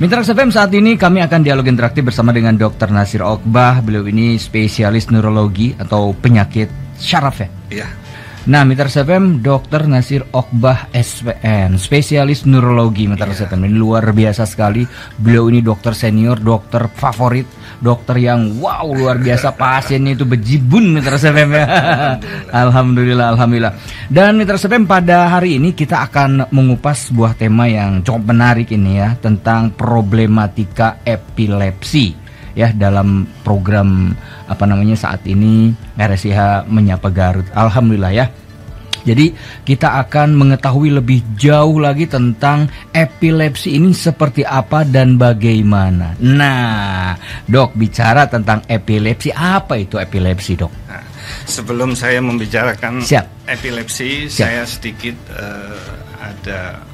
Mitra FM, saat ini kami akan dialog interaktif bersama dengan Dr. Nasir Oqbah. Beliau ini spesialis neurologi atau penyakit syaraf ya? Iya. Nah, Mitra FM, Dr. Nasir Oqbah SPN, spesialis neurologi. Mitra FM ini luar biasa sekali. Beliau ini dokter senior, dokter favorit, dokter yang wow luar biasa. Pasiennya itu bejibun, Mitra FM ya. Alhamdulillah. Dan Mitra FM, pada hari ini kita akan mengupas sebuah tema yang cukup menarik ini ya, tentang problematika epilepsi. Ya, dalam program saat ini RSIH Menyapa Garut. Alhamdulillah ya. Jadi kita akan mengetahui lebih jauh lagi tentang epilepsi ini seperti apa dan bagaimana. Nah, Dok, bicara tentang epilepsi, apa itu epilepsi, Dok? Nah, sebelum saya membicarakan epilepsi, saya sedikit ada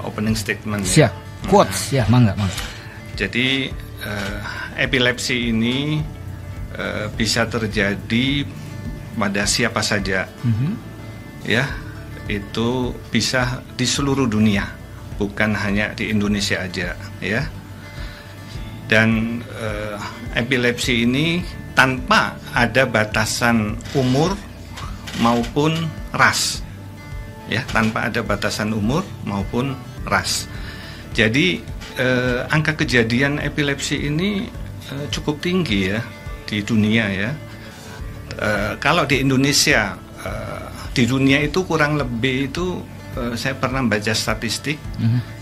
opening statement. Siap. Quotes ya, mangga. Jadi epilepsi ini bisa terjadi pada siapa saja, ya, itu bisa di seluruh dunia, bukan hanya di Indonesia aja, ya. Dan epilepsi ini tanpa ada batasan umur maupun ras, ya, tanpa ada batasan umur maupun ras. Jadi angka kejadian epilepsi ini cukup tinggi ya di dunia ya. Kalau di Indonesia, di dunia itu kurang lebih itu saya pernah baca statistik,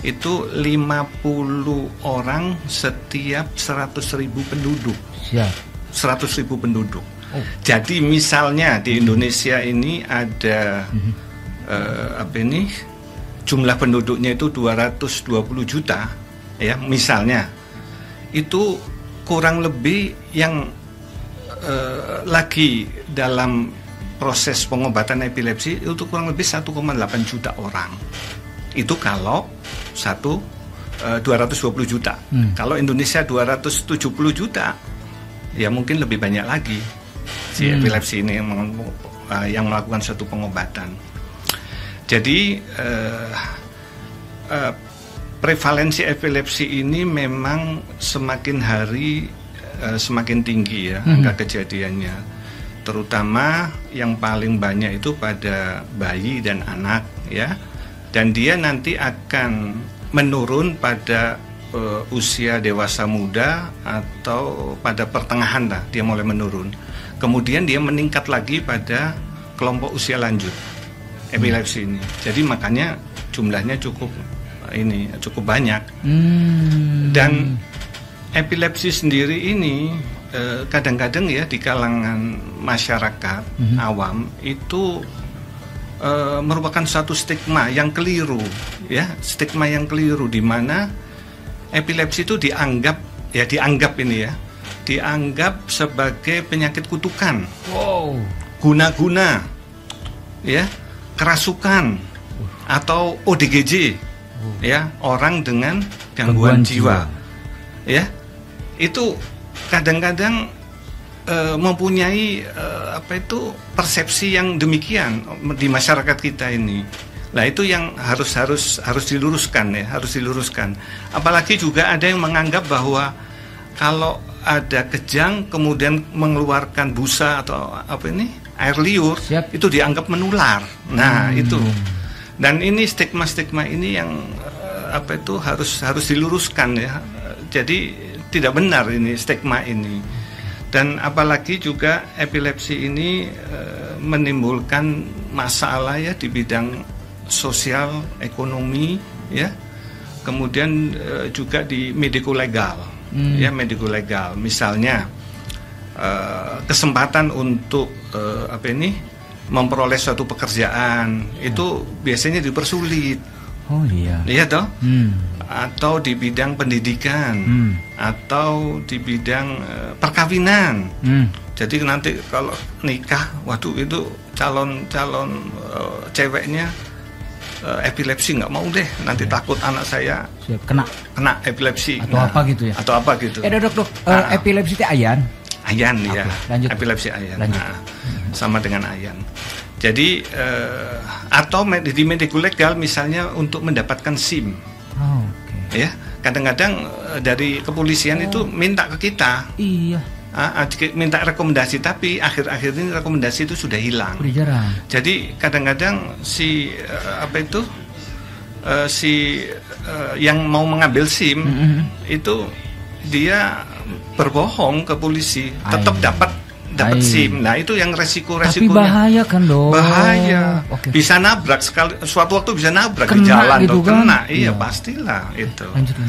itu 50 orang setiap 100.000 penduduk. 100.000 penduduk. Jadi misalnya di Indonesia ini ada jumlah penduduknya itu 220 juta. Ya, misalnya itu kurang lebih yang lagi dalam proses pengobatan epilepsi itu kurang lebih 1,8 juta orang. Itu kalau 220 juta. Kalau Indonesia 270 juta, ya mungkin lebih banyak lagi si epilepsi ini yang melakukan suatu pengobatan. Jadi prevalensi epilepsi ini memang semakin hari semakin tinggi ya angka kejadiannya, terutama yang paling banyak itu pada bayi dan anak ya, dan dia nanti akan menurun pada usia dewasa muda atau pada pertengahan lah dia mulai menurun, kemudian dia meningkat lagi pada kelompok usia lanjut epilepsi ini. Jadi makanya jumlahnya cukup banyak. Dan epilepsi sendiri ini kadang-kadang ya di kalangan masyarakat awam itu merupakan suatu stigma yang keliru ya, stigma yang keliru di mana epilepsi itu dianggap sebagai penyakit kutukan, guna-guna ya, kerasukan atau ODGJ ya, orang dengan gangguan jiwa ya. Itu kadang-kadang mempunyai persepsi yang demikian di masyarakat kita ini. Nah, itu yang harus diluruskan ya, harus diluruskan. Apalagi juga ada yang menganggap bahwa kalau ada kejang kemudian mengeluarkan busa atau air liur, itu dianggap menular. Nah, itu. Dan ini stigma-stigma ini yang harus diluruskan ya. Jadi tidak benar ini stigma ini. Dan apalagi juga epilepsi ini menimbulkan masalah ya di bidang sosial, ekonomi ya. Kemudian juga di mediko-legal. Ya, mediko-legal. Misalnya kesempatan untuk memperoleh suatu pekerjaan itu biasanya dipersulit. Oh iya. Iya toh? Atau di bidang pendidikan, atau di bidang perkawinan. Jadi nanti kalau nikah, waduh itu calon ceweknya epilepsi, nggak mau deh, nanti takut anak saya kena epilepsi atau apa gitu ya? Atau apa gitu. Dok, epilepsi itu ayan ya, lanjut. Epilepsi ayan. Sama dengan ayan. Jadi atau di mediko legal misalnya untuk mendapatkan SIM. ya. Kadang-kadang dari kepolisian itu minta ke kita. Iya. Minta rekomendasi, tapi akhir-akhir ini rekomendasi itu sudah hilang. Udah jarang. Jadi kadang-kadang yang mau mengambil SIM itu dia berbohong ke polisi, tetap dapat SIM. Nah, itu yang resikonya. Tapi bahaya kan, Dok? Bahaya. Bisa nabrak suatu waktu bisa nabrak di jalan gitu kan? Kena. Iya, pastilah itu. Lanjut.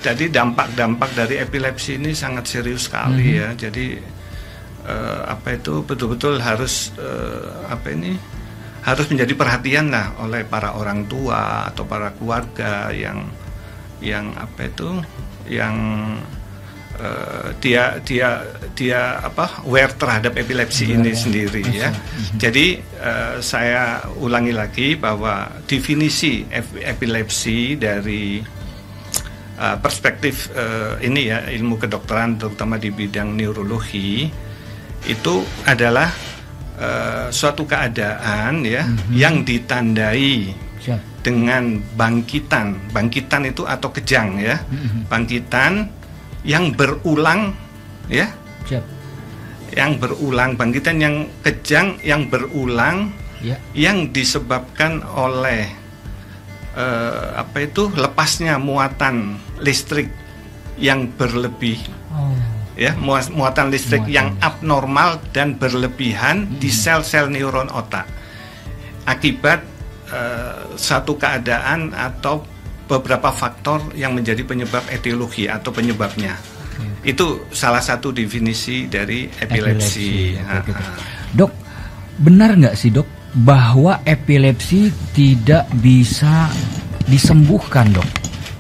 Jadi dampak-dampak dari epilepsi ini sangat serius sekali ya. Jadi betul-betul harus harus menjadi perhatian lah oleh para orang tua atau para keluarga yang aware terhadap epilepsi ini sendiri ya. Jadi saya ulangi lagi bahwa definisi epilepsi dari perspektif ini ya, ilmu kedokteran terutama di bidang neurologi, itu adalah suatu keadaan ya yang ditandai dengan bangkitan itu atau kejang ya, bangkitan yang berulang ya, yang berulang, bangkitan yang kejang yang berulang yang disebabkan oleh lepasnya muatan listrik yang berlebih. Ya, muatan listrik yang abnormal dan berlebihan di sel-sel neuron otak akibat satu keadaan atau beberapa faktor yang menjadi penyebab etiologi atau penyebabnya. Itu salah satu definisi dari epilepsi. Dok, benar nggak sih, Dok, bahwa epilepsi tidak bisa disembuhkan, Dok?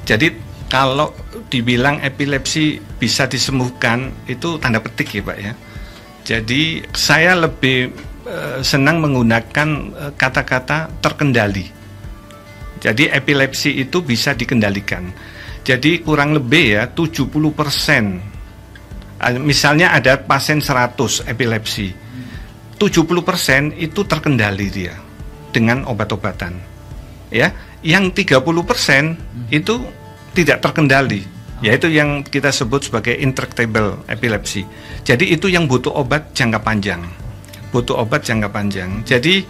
Jadi kalau dibilang epilepsi bisa disembuhkan itu tanda petik ya, Pak ya. Jadi saya lebih senang menggunakan kata-kata terkendali. Jadi epilepsi itu bisa dikendalikan. Jadi kurang lebih ya 70%. Misalnya ada pasien 100 epilepsi, 70% itu terkendali dia dengan obat-obatan. Ya, yang 30% itu tidak terkendali, yaitu yang kita sebut sebagai intractable epilepsi. Jadi itu yang butuh obat jangka panjang. Jadi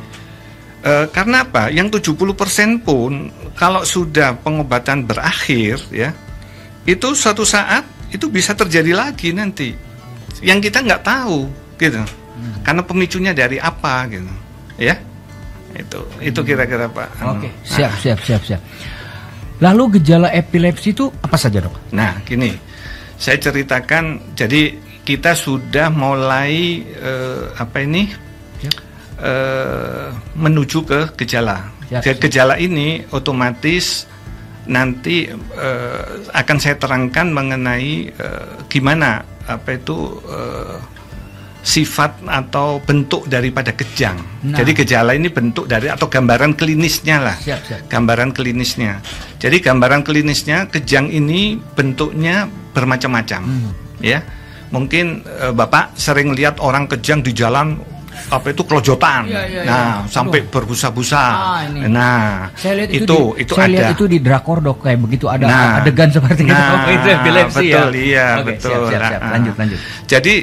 karena apa? Yang 70% pun kalau sudah pengobatan berakhir ya, itu suatu saat itu bisa terjadi lagi nanti. Yang kita nggak tahu gitu. Karena pemicunya dari apa gitu. Ya. Itu kira-kira, Pak. Oke, siap. Lalu gejala epilepsi itu apa saja, Dok? Nah, gini. Saya ceritakan, jadi kita sudah mulai menuju ke gejala. Gejala ini otomatis nanti akan saya terangkan mengenai gimana sifat atau bentuk daripada kejang. Jadi gejala ini bentuk dari atau gambaran klinisnya lah. Gambaran klinisnya. Jadi gambaran klinisnya kejang ini bentuknya bermacam-macam. Ya, mungkin Bapak sering lihat orang kejang di jalan kelojotan. Sampai berbusa-busa. Nah, saya lihat itu saya lihat itu di drakor, Dok, kayak begitu ada adegan seperti itu. Itu epilepsi betul, ya. Iya, Oke, betul. Siap. Lanjut. Jadi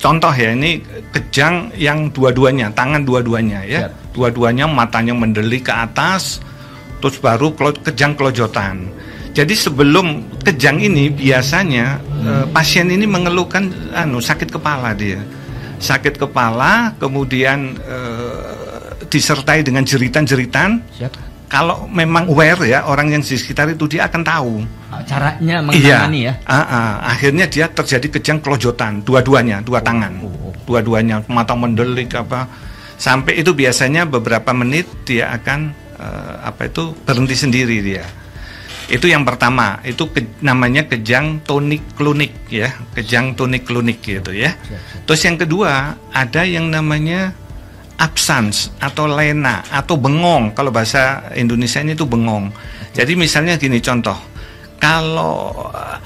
contoh ya, ini kejang yang dua-duanya, tangan dua-duanya ya. Dua-duanya matanya mendelik ke atas, terus baru kejang kelojotan. Jadi sebelum kejang ini biasanya pasien ini mengeluhkan sakit kepala dia. Sakit kepala, kemudian disertai dengan jeritan-jeritan. Kalau memang aware ya, orang yang di sekitar itu dia akan tahu caranya menangani ya. Akhirnya dia terjadi kejang kelojotan, dua-duanya, dua tangan, dua-duanya mata mendelik sampai itu biasanya beberapa menit dia akan berhenti sendiri dia. Itu yang pertama, itu namanya kejang tonik-klunik ya, kejang tonik-klunik gitu ya. Terus yang kedua, ada yang namanya absence atau lena atau bengong. Kalau bahasa Indonesia ini tuh bengong. Jadi misalnya gini contoh, kalau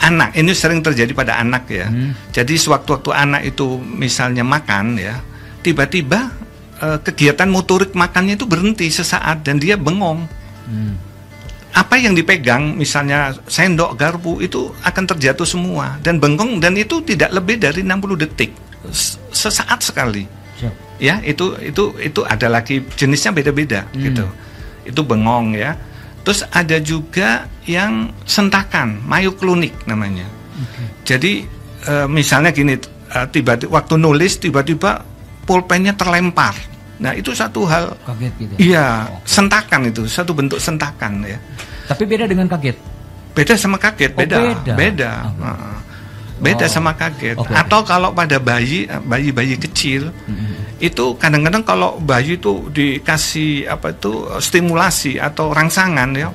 anak, ini sering terjadi pada anak ya. Jadi sewaktu-waktu anak itu misalnya makan ya, tiba-tiba kegiatan motorik makannya itu berhenti sesaat dan dia bengong. apa yang dipegang, misalnya sendok, garpu, itu akan terjatuh semua dan bengkong, dan itu tidak lebih dari 60 detik, sesaat sekali. Siap. Ya, itu ada lagi jenisnya beda-beda gitu. Itu bengong ya. Terus ada juga yang sentakan, myoclonic namanya. Jadi misalnya gini, tiba-tiba waktu nulis tiba-tiba pulpennya terlempar. Nah, itu satu hal kaget gitu. Iya, sentakan itu, satu bentuk sentakan ya. Tapi beda dengan kaget. Beda sama kaget, beda. Beda sama kaget. Atau kalau pada bayi kecil, itu kadang-kadang kalau bayi itu dikasih stimulasi atau rangsangan ya,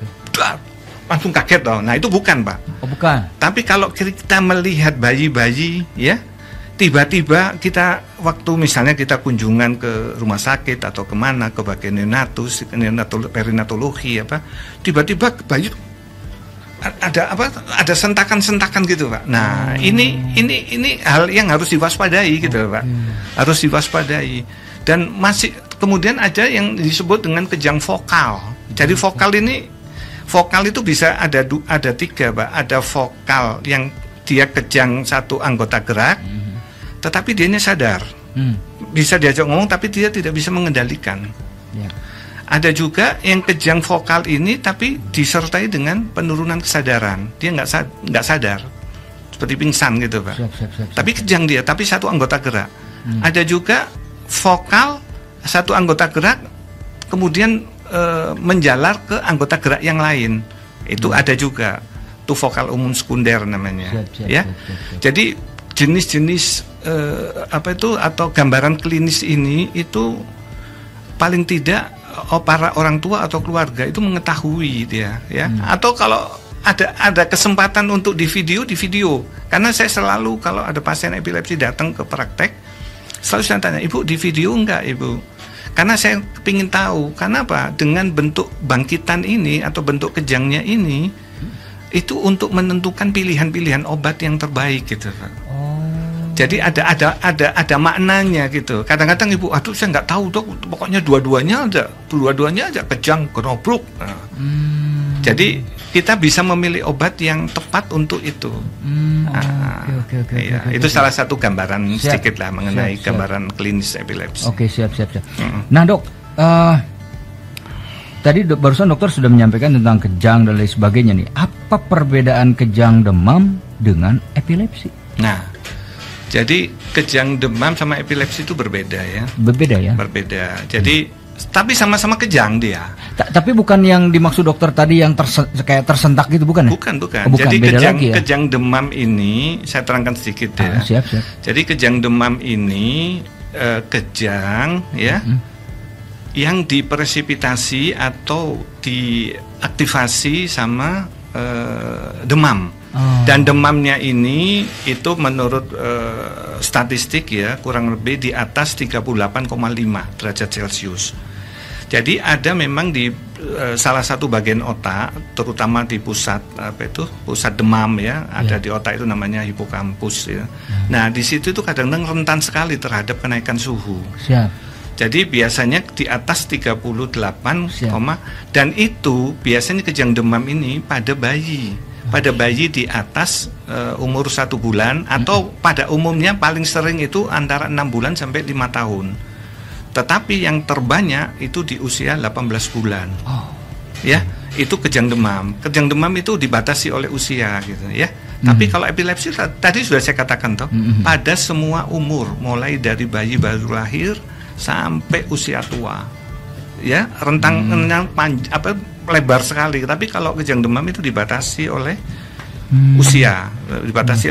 langsung kaget toh. Nah, itu bukan, Pak. Oh, bukan. Tapi kalau kita melihat bayi-bayi ya, tiba-tiba kita waktu misalnya kita kunjungan ke rumah sakit atau kemana, ke bagian neonatus, perinatologi tiba-tiba bayi ada sentakan-sentakan gitu, Pak. Nah, ini hal yang harus diwaspadai gitu, Pak. Harus diwaspadai. Dan masih kemudian ada yang disebut dengan kejang vokal. Jadi vokal itu bisa ada 3, Pak. Ada vokal yang dia kejang satu anggota gerak, tetapi dianya sadar, bisa diajak ngomong tapi dia tidak bisa mengendalikan. Ada juga yang kejang vokal ini tapi disertai dengan penurunan kesadaran, dia nggak sadar, seperti pingsan gitu, Pak. Siap. Tapi kejang dia, tapi satu anggota gerak. Ada juga vokal satu anggota gerak kemudian menjalar ke anggota gerak yang lain, itu ada juga, itu vokal umum sekunder namanya. Siap. Jadi jenis-jenis atau gambaran klinis ini itu paling tidak para orang tua atau keluarga itu mengetahui dia ya. Atau kalau ada kesempatan untuk di video, karena saya selalu kalau ada pasien epilepsi datang ke praktek, selalu saya tanya, Ibu di video enggak, Ibu? Karena saya ingin tahu, kenapa dengan bentuk bangkitan ini atau bentuk kejangnya ini itu untuk menentukan pilihan-pilihan obat yang terbaik gitu, Pak. Jadi ada maknanya gitu. Kadang-kadang Ibu, aduh saya nggak tahu Dok, pokoknya dua-duanya aja kejang, genobruk. Nah. Jadi kita bisa memilih obat yang tepat untuk itu. Itu salah satu gambaran sedikit lah mengenai gambaran klinis epilepsi. Oke, siap. Nah, Dok, tadi barusan dokter sudah menyampaikan tentang kejang dan lain sebagainya nih. Apa perbedaan kejang demam dengan epilepsi? Nah, jadi kejang demam sama epilepsi itu berbeda ya. Berbeda. Jadi tapi sama-sama kejang dia. Tapi bukan yang dimaksud dokter tadi yang kayak tersentak gitu, bukan ya? Bukan. Bukan. Jadi kejang demam ini saya terangkan sedikit ya. Siap. Jadi kejang demam ini kejang ya, yang dipresipitasi atau diaktifasi sama demam. Dan demamnya ini itu menurut statistik ya kurang lebih di atas 38,5 derajat Celcius. Jadi ada memang di salah satu bagian otak, terutama di pusat pusat demam ya, ada di otak itu namanya hipokampus ya. Nah, di situ itu kadang-kadang rentan sekali terhadap kenaikan suhu. Jadi biasanya di atas 38, dan itu biasanya kejang demam ini pada bayi. Pada bayi di atas umur 1 bulan, atau pada umumnya paling sering itu antara 6 bulan sampai 5 tahun. Tetapi yang terbanyak itu di usia 18 bulan. Ya, itu kejang demam. Kejang demam itu dibatasi oleh usia gitu ya. Tapi kalau epilepsi tadi sudah saya katakan toh, pada semua umur, mulai dari bayi baru lahir sampai usia tua. Ya, rentang lebar sekali. Tapi kalau kejang demam itu dibatasi oleh usia,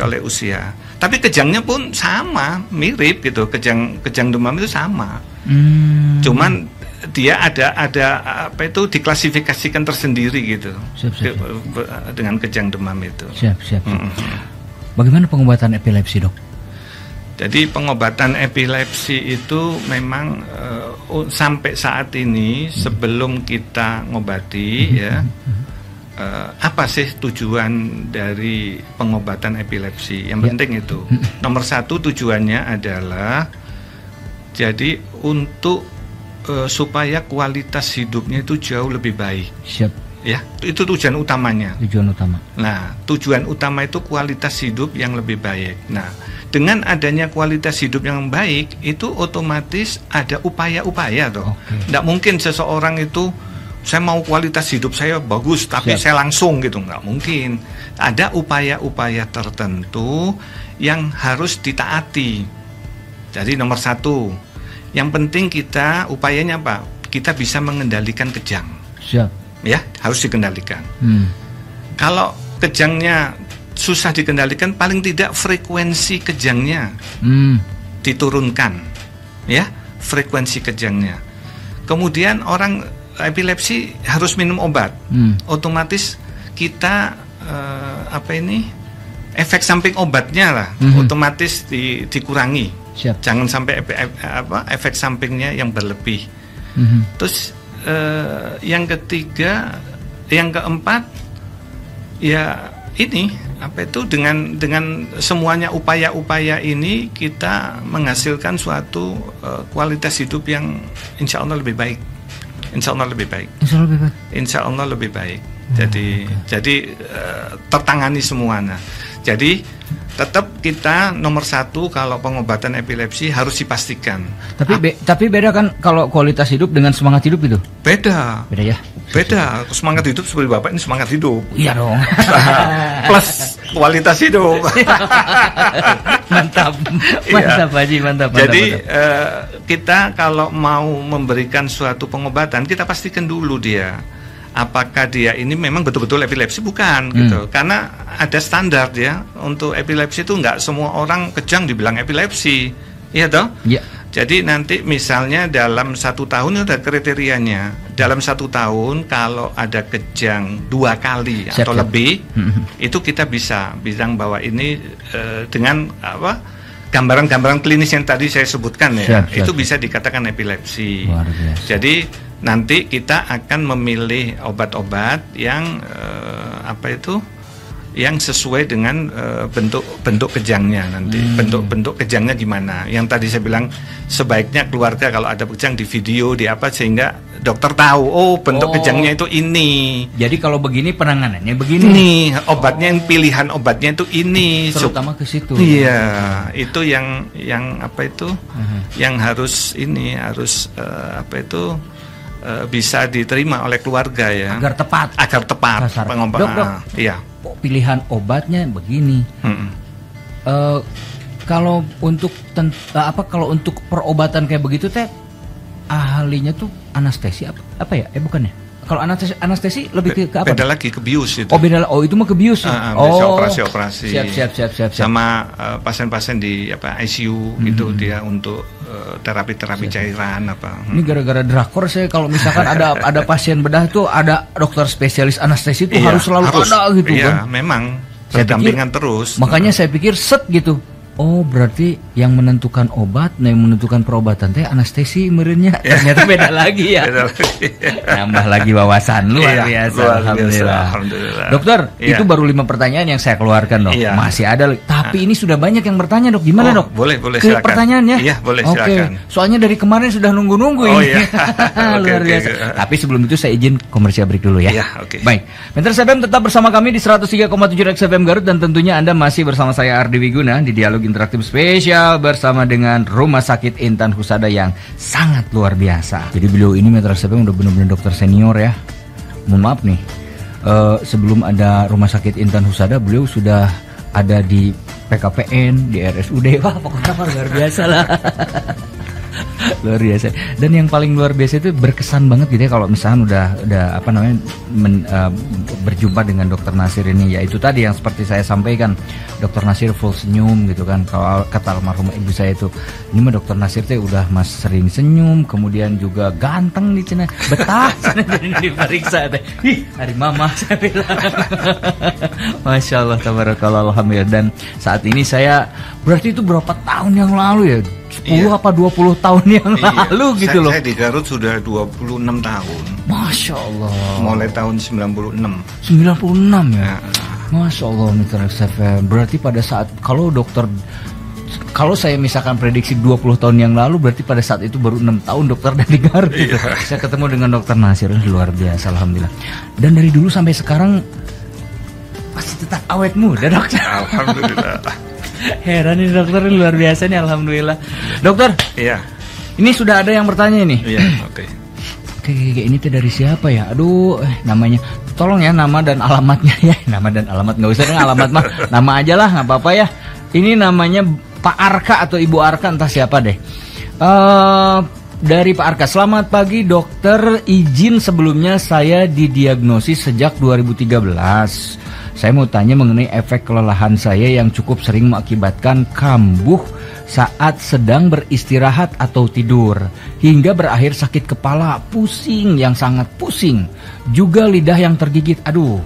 oleh usia. Tapi kejangnya pun sama, mirip gitu. Kejang demam itu sama. Cuman dia ada diklasifikasikan tersendiri gitu. Dengan kejang demam itu. Siap. Bagaimana pengobatan epilepsi, Dok? Jadi pengobatan epilepsi itu memang sampai saat ini sebelum kita ngobati ya, apa sih tujuan dari pengobatan epilepsi? Yang penting itu nomor 1 tujuannya adalah jadi untuk supaya kualitas hidupnya itu jauh lebih baik. ya. Itu tujuan utamanya. Tujuan utama. Nah, tujuan utama itu kualitas hidup yang lebih baik. Nah, dengan adanya kualitas hidup yang baik, itu otomatis ada upaya-upaya toh. Nggak mungkin seseorang itu saya mau kualitas hidup saya bagus, tapi saya langsung gitu, nggak mungkin. Ada upaya-upaya tertentu yang harus ditaati. Jadi nomor satu, yang penting kita upayanya apa? Kita bisa mengendalikan kejang. Siap. Ya, harus dikendalikan. Kalau kejangnya susah dikendalikan, paling tidak frekuensi kejangnya diturunkan, ya, frekuensi kejangnya. Kemudian orang epilepsi harus minum obat, otomatis kita efek samping obatnya lah, otomatis dikurangi. Siap. Jangan sampai efek sampingnya yang berlebih. Terus yang ketiga, yang keempat, ya ini dengan semuanya upaya-upaya ini kita menghasilkan suatu kualitas hidup yang insya Allah lebih baik. Insya Allah lebih baik. Insya Allah lebih baik. Jadi tertangani semuanya. Jadi tetap kita nomor satu kalau pengobatan epilepsi harus dipastikan. Tapi beda kan kalau kualitas hidup dengan semangat hidup itu? Beda ya. Beda. Semangat hidup seperti Bapak ini semangat hidup. Iya dong. Plus kualitas hidup. Mantap Haji, mantap. Jadi kita kalau mau memberikan suatu pengobatan, kita pastikan dulu dia apakah dia ini memang betul-betul epilepsi, bukan gitu. Karena ada standar ya, untuk epilepsi itu nggak semua orang kejang dibilang epilepsi, iya toh? Iya. Jadi nanti misalnya dalam 1 tahun ada kriterianya. Dalam 1 tahun kalau ada kejang 2 kali atau lebih, itu kita bisa bilang bahwa ini dengan gambaran-gambaran klinis yang tadi saya sebutkan ya, itu bisa dikatakan epilepsi. Jadi nanti kita akan memilih obat-obat yang yang sesuai dengan bentuk kejangnya nanti. Bentuk kejangnya gimana? Yang tadi saya bilang sebaiknya keluarga kalau ada kejang di video, di apa, sehingga dokter tahu bentuk kejangnya itu ini. Jadi kalau begini penanganannya begini. Nih, obatnya yang pilihan obatnya itu ini. Terutama ke situ. Iya, itu yang yang harus bisa diterima oleh keluarga ya. Agar tepat. Pengobatan. Iya. Pilihan obatnya begini. Kalau untuk kalau untuk perobatan kayak begitu teh ahlinya tuh anestesi apa ya? Bukan ya? Kalau anestesi lebih ke apa? Beda lagi, ke bius itu. Oh, itu mah ke bius. Operasi. Siap. Sama pasien-pasien di ICU gitu, dia untuk terapi cairan apa. Ini gara-gara drakor saya kalau misalkan ada pasien bedah tuh ada dokter spesialis anestesi itu harus selalu ada gitu kan. Iya, memang berdampingan terus. Makanya saya pikir set gitu. Oh, berarti yang menentukan obat, yang menentukan perobatan teh anestesi meureunnya. Ternyata beda lagi ya. Nambah lagi wawasan luar biasa. Alhamdulillah. Dokter, itu baru 5 pertanyaan yang saya keluarkan, Dok. Masih ada, tapi ini sudah banyak yang bertanya, Dok. Gimana, Dok? Boleh silakan. Pertanyaannya? Iya, boleh silakan. Soalnya dari kemarin sudah nunggu-nunggu ini. Luar biasa. Tapi sebelum itu saya izin komersial break dulu ya. Baik. Menteri FM tetap bersama kami di 103,7 XFM Garut, dan tentunya Anda masih bersama saya Ardi Wiguna di Dialog Interaktif spesial bersama dengan Rumah Sakit Intan Husada yang sangat luar biasa. Jadi beliau ini Metro FM udah benar-benar dokter senior ya. Mohon maaf nih, sebelum ada Rumah Sakit Intan Husada beliau sudah ada di PKPN, di RSUD. Wah, pokoknya luar biasa lah. Luar biasa. Dan yang paling luar biasa itu berkesan banget gitu ya kalau misalnya udah berjumpa dengan Dokter Nasir ini, yaitu tadi yang seperti saya sampaikan, Dokter Nasir full senyum gitu kan. Kalau kata almarhum ibu saya itu, ini mah Dokter Nasir teh udah mas sering senyum, kemudian juga ganteng di cina, betah jadi diperiksa teh. Ih, hari mama saya bilang. Masya Allah, tabarakallah, alhamdulillah. Dan saat ini saya berarti itu berapa tahun yang lalu ya? 10 apa 20 tahun yang lalu gitu loh. Saya di Garut sudah 26 tahun. Masya Allah. Mulai tahun 96. 96 ya. Masya Allah, Mitra XFM. Berarti pada saat kalau dokter Kalau saya misalkan prediksi 20 tahun yang lalu, berarti pada saat itu baru 6 tahun dokter dari Garut. Gitu. Saya ketemu dengan dokter Nasir, luar biasa, alhamdulillah. Dan dari dulu sampai sekarang masih tetap awet muda, dokter. Alhamdulillah. Heran nih dokter, luar biasa nih, alhamdulillah. Dokter, Iya. ini sudah ada yang bertanya nih. Iya, oke. Oke, ini tuh dari siapa ya? Aduh, namanya. Tolong ya nama dan alamatnya ya. Nama dan alamat nggak usah deh, alamat mah nama aja lah, nggak apa-apa ya. Ini namanya Pak Arka atau Ibu Arka, entah siapa deh. Dari Pak Arka, selamat pagi dokter, izin sebelumnya saya didiagnosis sejak 2013. Saya mau tanya mengenai efek kelelahan saya yang cukup sering mengakibatkan kambuh saat sedang beristirahat atau tidur, hingga berakhir sakit kepala, pusing yang sangat pusing, juga lidah yang tergigit, aduh.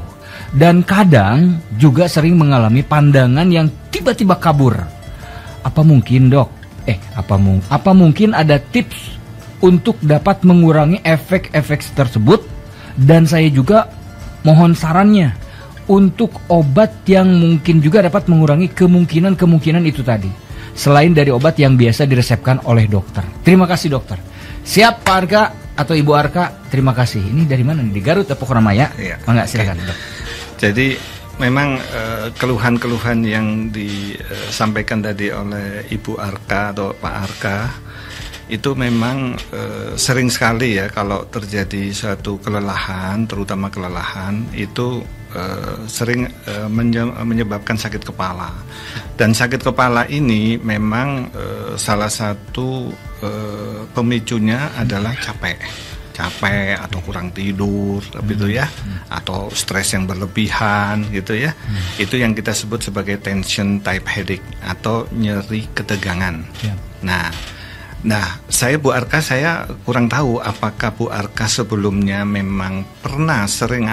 Dan kadang juga sering mengalami pandangan yang tiba-tiba kabur. Apa mungkin dok? Apa mungkin ada tips untuk dapat mengurangi efek-efek tersebut? Dan saya juga mohon sarannya untuk obat yang mungkin juga dapat mengurangi kemungkinan itu tadi, selain dari obat yang biasa diresepkan oleh dokter. Terima kasih dokter. Siap Pak Arka atau Ibu Arka, terima kasih. Ini dari mana nih? Di Garut atau Pokramaya? Iya. Enggak, silakan dok. Jadi memang keluhan-keluhan yang disampaikan tadi oleh Ibu Arka atau Pak Arka itu memang sering sekali ya kalau terjadi suatu kelelahan, terutama kelelahan itu sering menyebabkan sakit kepala. Dan sakit kepala ini memang salah satu pemicunya adalah capek atau kurang tidur gitu ya, atau stres yang berlebihan gitu ya. Itu yang kita sebut sebagai tension type headache atau nyeri ketegangan. Nah, saya Bu Arka, saya kurang tahu apakah Bu Arka sebelumnya memang pernah sering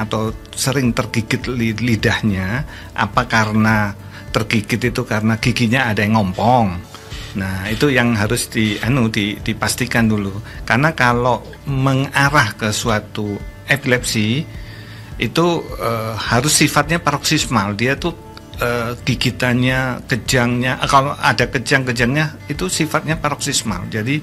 tergigit lidahnya, apa karena tergigit itu karena giginya ada yang ngompong. Nah, itu yang harus dipastikan dulu. Karena kalau mengarah ke suatu epilepsi itu harus sifatnya paroksismal. Dia tuh gigitannya, kejangnya, kalau ada kejang-kejangnya itu sifatnya paroksismal, jadi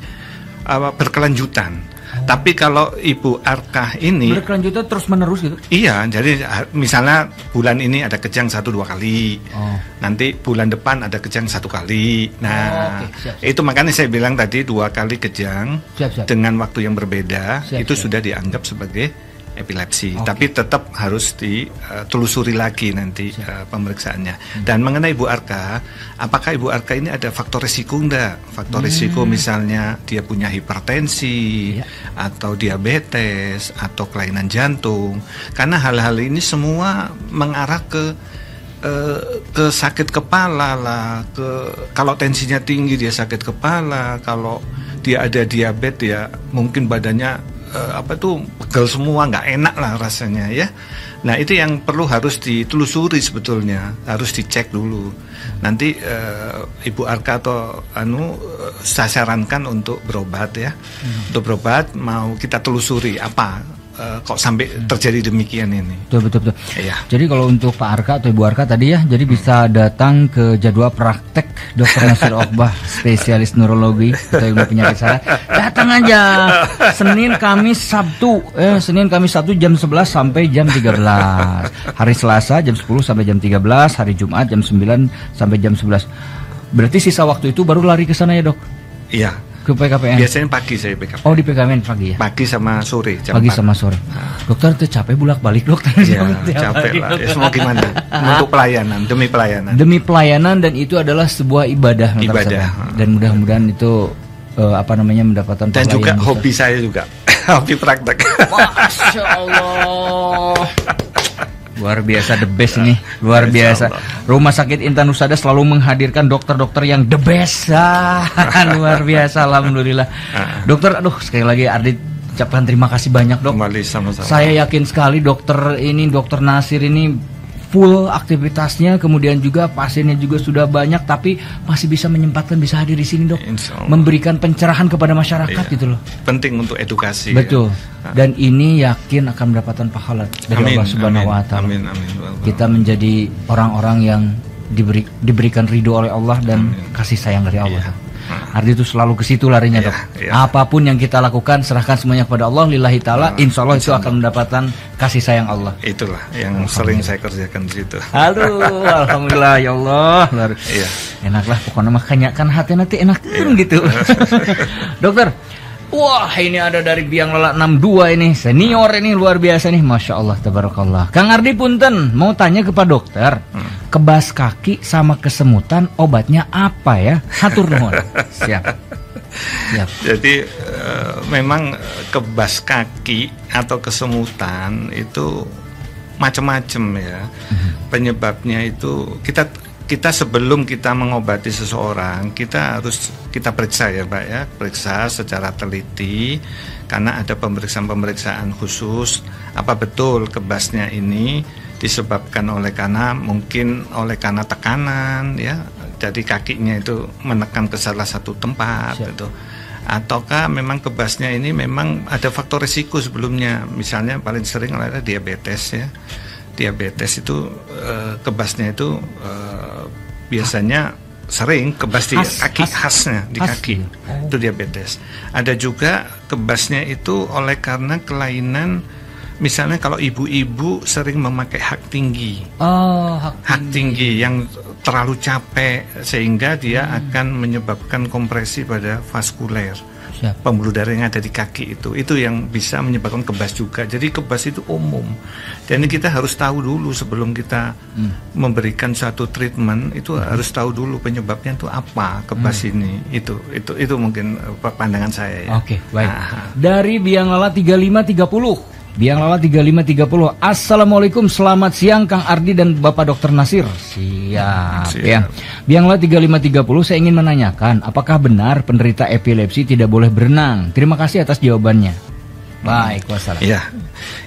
berkelanjutan. Tapi kalau Ibu Arka ini berkelanjutan terus menerus gitu? Iya, jadi misalnya bulan ini ada kejang 1-2 kali, nanti bulan depan ada kejang 1 kali. Nah, siap. Itu makanya saya bilang tadi 2 kali kejang dengan waktu yang berbeda, itu sudah dianggap sebagai epilepsi. Tapi tetap harus ditelusuri lagi nanti pemeriksaannya. Dan mengenai Ibu Arka, apakah Ibu Arka ini ada faktor risiko enggak? Faktor risiko misalnya dia punya hipertensi atau diabetes atau kelainan jantung. Karena hal-hal ini semua mengarah ke sakit kepala lah. Kalau tensinya tinggi dia sakit kepala, kalau dia ada diabetes ya mungkin badannya pegel semua, nggak enak lah rasanya ya. Nah, itu yang harus ditelusuri sebetulnya, harus dicek dulu. Nanti Ibu Arka atau saya sarankan untuk berobat ya. Untuk berobat mau kita telusuri apa kok sampai terjadi demikian ini. Betul. Iya. Jadi kalau untuk Pak Arka atau Ibu Arka tadi ya, jadi bisa datang ke jadwal praktek Dr. Nasir Oqbah, spesialis neurologi atau ilmu penyakit saraf. Datang aja Senin, Kamis, Sabtu. Senin, Kamis, Sabtu jam 11 sampai jam 13. Hari Selasa jam 10 sampai jam 13, hari Jumat jam 9 sampai jam 11. Berarti sisa waktu itu baru lari ke sana ya, Dok? Iya. Ke PKPN? Biasanya pagi saya PKPN. Oh, di PKPN pagi ya? Pagi sama sore jam Pagi 4. sama sore. Dokter tuh capek bolak-balik dokter. Ya, capek lah. Ya, semua gimana? Untuk pelayanan, demi pelayanan. Demi pelayanan, dan itu adalah sebuah ibadah. Dan mudah-mudahan itu mendapatkan dan juga hobi saya juga. Hobi praktek. Masya Allah. Luar biasa, the best nih, luar biasa. Rumah Sakit Intan Husada selalu menghadirkan dokter-dokter yang the best. Luar biasa, alhamdulillah. Dokter, sekali lagi Ardi ucapkan terima kasih banyak, Dok. Kembali sama-sama. Saya yakin sekali dokter Nasir ini full aktivitasnya, kemudian juga pasiennya juga sudah banyak, tapi masih bisa menyempatkan bisa hadir di sini, Dok. Memberikan pencerahan kepada masyarakat gitu loh. Penting untuk edukasi. Betul. Dan ini yakin akan mendapatkan pahala dari Allah Subhanahu wa Taala. Amin. Kita menjadi orang-orang yang diberikan ridho oleh Allah dan kasih sayang dari Allah. Ardi itu selalu ke situ larinya, Dok. Apapun yang kita lakukan, serahkan semuanya kepada Allah, lillahi ta'ala, insya Allah itu akan mendapatkan kasih sayang Allah. Itulah yang sering saya kerjakan di situ. Aduh, alhamdulillah ya Allah. Enaklah pokoknya makanya kan hati nanti enakan gitu. Dokter, wah ini ada dari Biang Lala 62 ini, senior ini luar biasa nih, Masya Allah, tabarakallah. Kang Ardi punten, mau tanya kepada dokter, kebas kaki sama kesemutan obatnya apa ya? Hatur nuhun. Siap. Jadi memang kebas kaki atau kesemutan itu macam-macam ya. Penyebabnya itu kita sebelum kita mengobati seseorang, kita periksa ya Pak ya, periksa secara teliti karena ada pemeriksaan khusus apa betul kebasnya ini disebabkan karena tekanan ya, jadi kakinya itu menekan ke salah satu tempat gitu. Ataukah memang kebasnya ini memang ada faktor risiko sebelumnya, misalnya paling sering adalah diabetes ya. Diabetes itu kebasnya itu biasanya sering kebas di kaki, khasnya di kaki itu diabetes. Ada juga kebasnya itu karena kelainan, misalnya kalau ibu-ibu sering memakai hak tinggi, hak tinggi yang terlalu capek sehingga dia akan menyebabkan kompresi pada vaskuler. Pembuluh darah yang ada di kaki itu yang bisa menyebabkan kebas juga. Jadi kebas itu umum. Dan kita harus tahu dulu sebelum kita memberikan satu treatment, itu harus tahu dulu penyebabnya itu apa kebas ini. Itu mungkin pandangan saya ya. Oke, baik. Dari Biang Lala 3530. Biang Lala 3530. Assalamualaikum, selamat siang Kang Ardi dan Bapak Dr. Nasir. Siap. Ya. Biang Lala 3530, saya ingin menanyakan, apakah benar penderita epilepsi tidak boleh berenang? Terima kasih atas jawabannya. Baik, wassalam. Ya,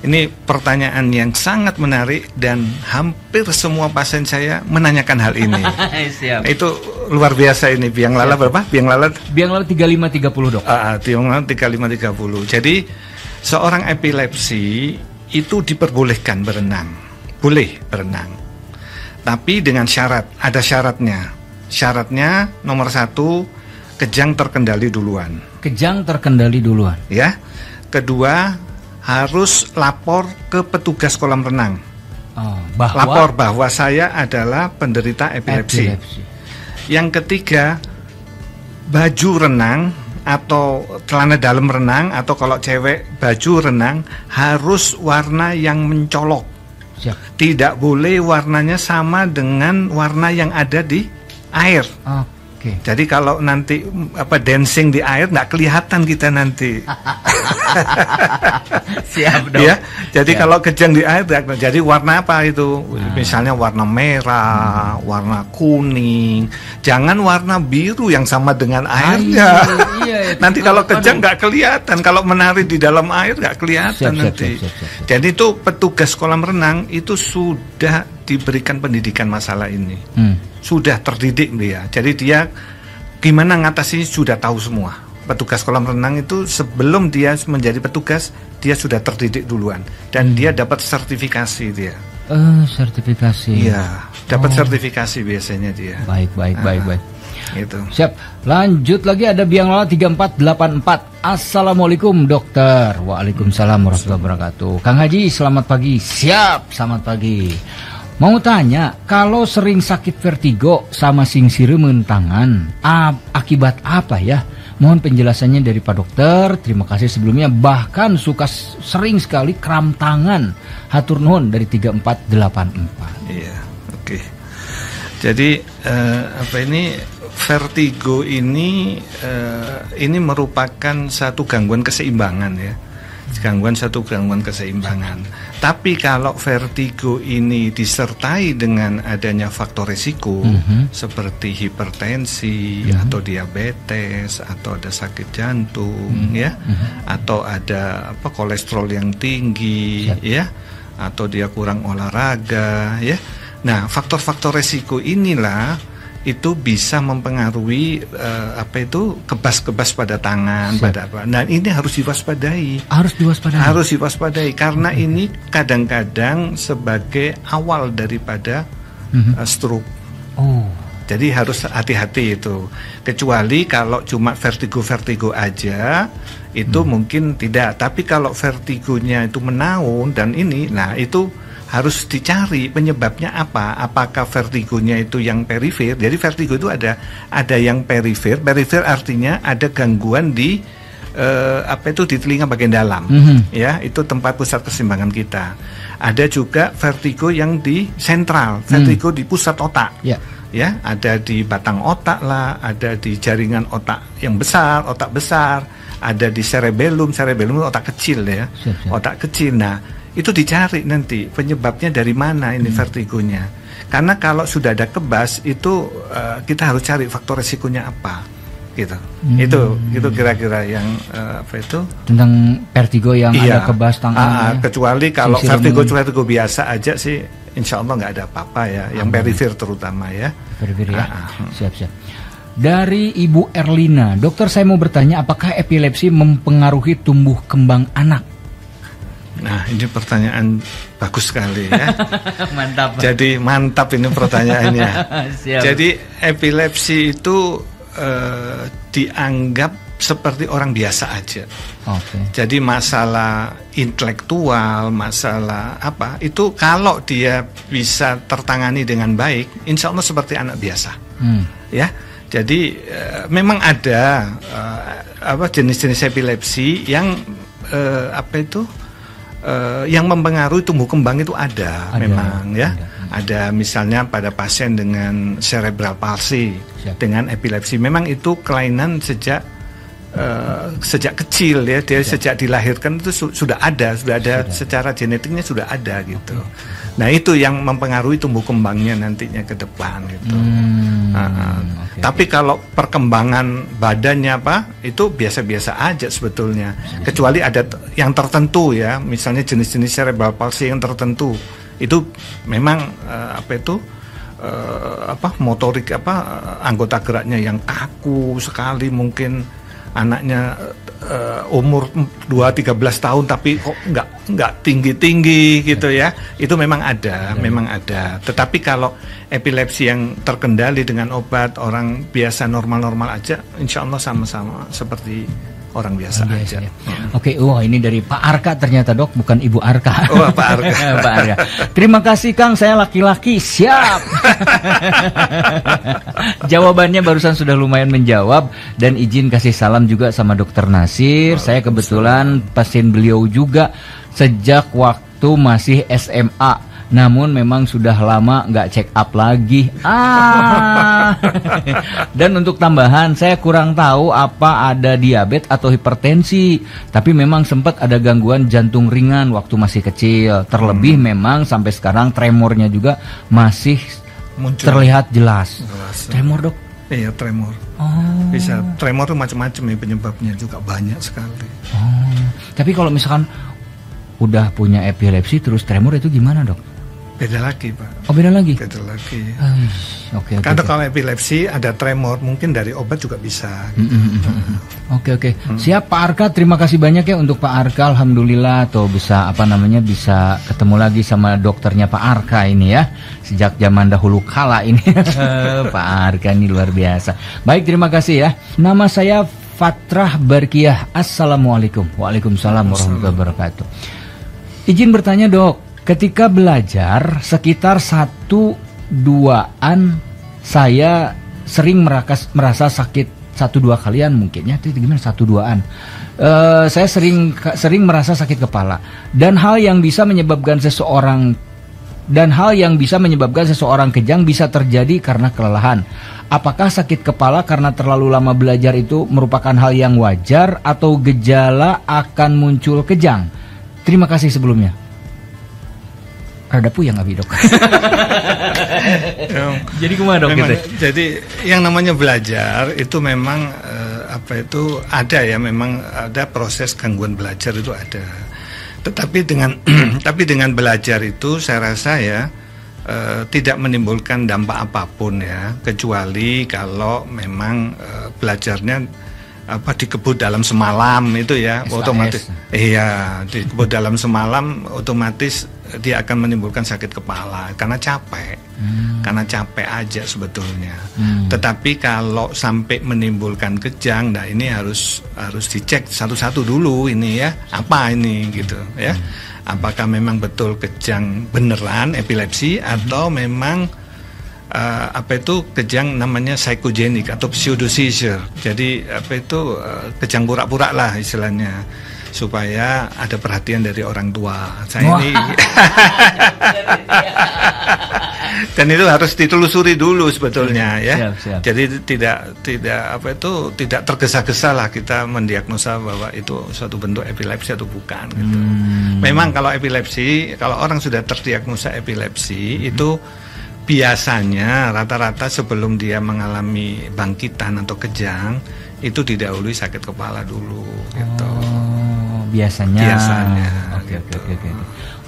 ini pertanyaan yang sangat menarik dan hampir semua pasien saya menanyakan hal ini. Siap. Itu luar biasa ini. Biang Lala berapa? Biang Lala 3530, Dok. Biang Lala 3530. Jadi seorang epilepsi itu diperbolehkan berenang, boleh berenang, tapi dengan syarat, ada syaratnya. Syaratnya nomor 1, kejang terkendali duluan. Kejang terkendali duluan. Ya. Kedua, harus lapor ke petugas kolam renang. Lapor bahwa saya adalah penderita epilepsi. Yang ketiga, baju renang atau celana dalam renang, atau kalau cewek baju renang harus warna yang mencolok. Siap. Tidak boleh warnanya sama dengan warna yang ada di air. Oke. Jadi kalau nanti dancing di air nggak kelihatan kita nanti. Siap dong. Ya. Jadi kalau kejang di air, jadi warna apa itu? Misalnya warna merah, warna kuning. Jangan warna biru yang sama dengan airnya. Nanti kalau kejang nggak kelihatan. Kalau menari di dalam air nggak kelihatan nanti. Jadi itu petugas kolam renang itu sudah diberikan pendidikan masalah ini. Sudah terdidik dia. Jadi dia gimana ngatasi sudah tahu semua. Petugas kolam renang itu sebelum dia menjadi petugas, dia sudah terdidik duluan dan dia dapat sertifikasi dia. Sertifikasi. Iya, dapat sertifikasi biasanya dia. Baik. Itu. Siap. Lanjut lagi, ada Biang Lala 3484. Assalamualaikum dokter. Waalaikumsalam warahmatullahi wabarakatuh. Kang Haji, selamat pagi. Siap, selamat pagi. Mau tanya, kalau sering sakit vertigo sama singsireun tangan, akibat apa ya? Mohon penjelasannya dari Pak Dokter. Terima kasih sebelumnya. Bahkan sering sekali kram tangan. Hatur nuhun dari 3484. Iya, oke. Jadi vertigo ini merupakan satu gangguan keseimbangan ya. Gangguan keseimbangan. Tapi kalau vertigo ini disertai dengan adanya faktor risiko seperti hipertensi atau diabetes atau ada sakit jantung ya, atau ada kolesterol yang tinggi ya, atau dia kurang olahraga ya. Nah, faktor-faktor risiko inilah itu bisa mempengaruhi kebas-kebas pada tangan, pada apa. Nah, ini harus diwaspadai. Harus diwaspadai karena ini kadang-kadang sebagai awal daripada stroke. Oh. Jadi harus hati-hati itu. Kecuali kalau cuma vertigo aja, itu mungkin tidak. Tapi kalau vertigonya itu menaun dan ini, nah itu harus dicari penyebabnya apa. Apakah vertigonya itu yang perifer? Jadi vertigo itu ada yang perifer. Perifer artinya ada gangguan di di telinga bagian dalam. Ya, itu tempat pusat keseimbangan kita. Ada juga vertigo yang di sentral, vertigo di pusat otak. Ya, ada di batang otak lah, ada di jaringan otak yang besar, otak besar, ada di cerebellum otak kecil ya, otak kecil. Nah, itu dicari nanti penyebabnya dari mana ini vertigonya. Karena kalau sudah ada kebas itu kita harus cari faktor resikonya apa, gitu. Itu kira-kira yang tentang vertigo yang ada kebas tangan. Kecuali kalau vertigo biasa aja sih, insya Allah nggak ada apa-apa ya, yang perifer terutama ya. Perifer ya. Siap. Dari Ibu Erlina, dokter saya mau bertanya, apakah epilepsi mempengaruhi tumbuh kembang anak? Nah, ini pertanyaan bagus sekali ya. Mantap. Jadi mantap ini pertanyaannya. Siap. Jadi epilepsi itu dianggap seperti orang biasa aja. Jadi masalah intelektual, masalah apa itu kalau dia bisa tertangani dengan baik, insya Allah seperti anak biasa. Ya, jadi memang ada jenis-jenis epilepsi yang yang mempengaruhi tumbuh kembang itu ada memang ya. Ada misalnya pada pasien dengan cerebral palsy dengan epilepsi, memang itu kelainan sejak kecil ya, dia sejak dilahirkan itu sudah ada secara genetiknya sudah ada gitu. Nah, itu yang mempengaruhi tumbuh kembangnya nantinya ke depan gitu. Tapi kalau perkembangan badannya itu biasa-biasa aja sebetulnya. Kecuali ada yang tertentu ya, misalnya jenis-jenis cerebral palsy yang tertentu. Itu memang motorik anggota geraknya yang kaku sekali, mungkin anaknya umur 2-13 tahun tapi kok nggak tinggi-tinggi gitu ya. Itu memang ada. Tetapi kalau epilepsi yang terkendali dengan obat, orang biasa normal-normal aja, insya Allah sama-sama seperti orang biasa aja. Ya. Oke, ini dari Pak Arka ternyata, Dok, bukan Ibu Arka. Oh, Pak Arka. Pak Arka. Terima kasih, Kang, saya laki-laki, siap. Jawabannya barusan sudah lumayan menjawab, dan izin kasih salam juga sama Dokter Nasir. Saya kebetulan pasien beliau juga sejak waktu masih SMA. Namun memang sudah lama nggak check up lagi. Dan untuk tambahan, saya kurang tahu apa ada diabetes atau hipertensi. Tapi memang sempat ada gangguan jantung ringan waktu masih kecil. Terlebih memang sampai sekarang tremornya juga masih muncul, terlihat jelas. Tremor, Dok? Iya, tremor. Bisa tremor itu macam-macam ya penyebabnya, juga banyak sekali. Tapi kalau misalkan udah punya epilepsi terus tremor itu gimana, Dok? Beda lagi, Pak. Oh, beda lagi? Beda lagi. Oke. Karena kalau epilepsi ada tremor, mungkin dari obat juga bisa. Gitu. Oke. Siap, Pak Arka. Terima kasih banyak ya untuk Pak Arka. Alhamdulillah tuh bisa bisa ketemu lagi sama dokternya Pak Arka ini ya. Sejak zaman dahulu kala ini. Pak Arka ini luar biasa. Baik, terima kasih ya. Nama saya Fatrah Barkiah. Assalamualaikum. Waalaikumsalam warahmatullahi wabarakatuh. Izin bertanya, Dok. Ketika belajar sekitar 1-2an saya sering merasa sakit 1-2 kalian mungkin ya, itu gimana 1-2an. Saya sering merasa sakit kepala dan hal yang bisa menyebabkan seseorang kejang bisa terjadi karena kelelahan. Apakah sakit kepala karena terlalu lama belajar itu merupakan hal yang wajar atau gejala akan muncul kejang? Terima kasih sebelumnya. Rada puyeng abi, Dok. Jadi kumaha, Dok? Jadi yang namanya belajar itu memang ada proses gangguan belajar itu ada. Tetapi dengan belajar itu saya rasa ya tidak menimbulkan dampak apapun ya, kecuali kalau memang belajarnya dikebut dalam semalam itu ya, SAS. Otomatis dikebut dalam semalam otomatis dia akan menimbulkan sakit kepala karena capek. karena capek aja sebetulnya. Tetapi kalau sampai menimbulkan kejang, nah ini harus dicek satu-satu dulu ini ya, apa ini gitu ya. Apakah memang betul kejang beneran epilepsi atau memang kejang namanya psychogenic atau pseudo seizure. Jadi kejang pura-pura lah istilahnya, supaya ada perhatian dari orang tua. Ini dan itu harus ditelusuri dulu sebetulnya ya. Siap. Jadi tidak tergesa-gesa lah kita mendiagnosa bahwa itu suatu bentuk epilepsi atau bukan gitu. Memang kalau orang sudah terdiagnosa epilepsi itu biasanya rata-rata sebelum dia mengalami bangkitan atau kejang itu didahului sakit kepala dulu gitu. Biasanya. Oke.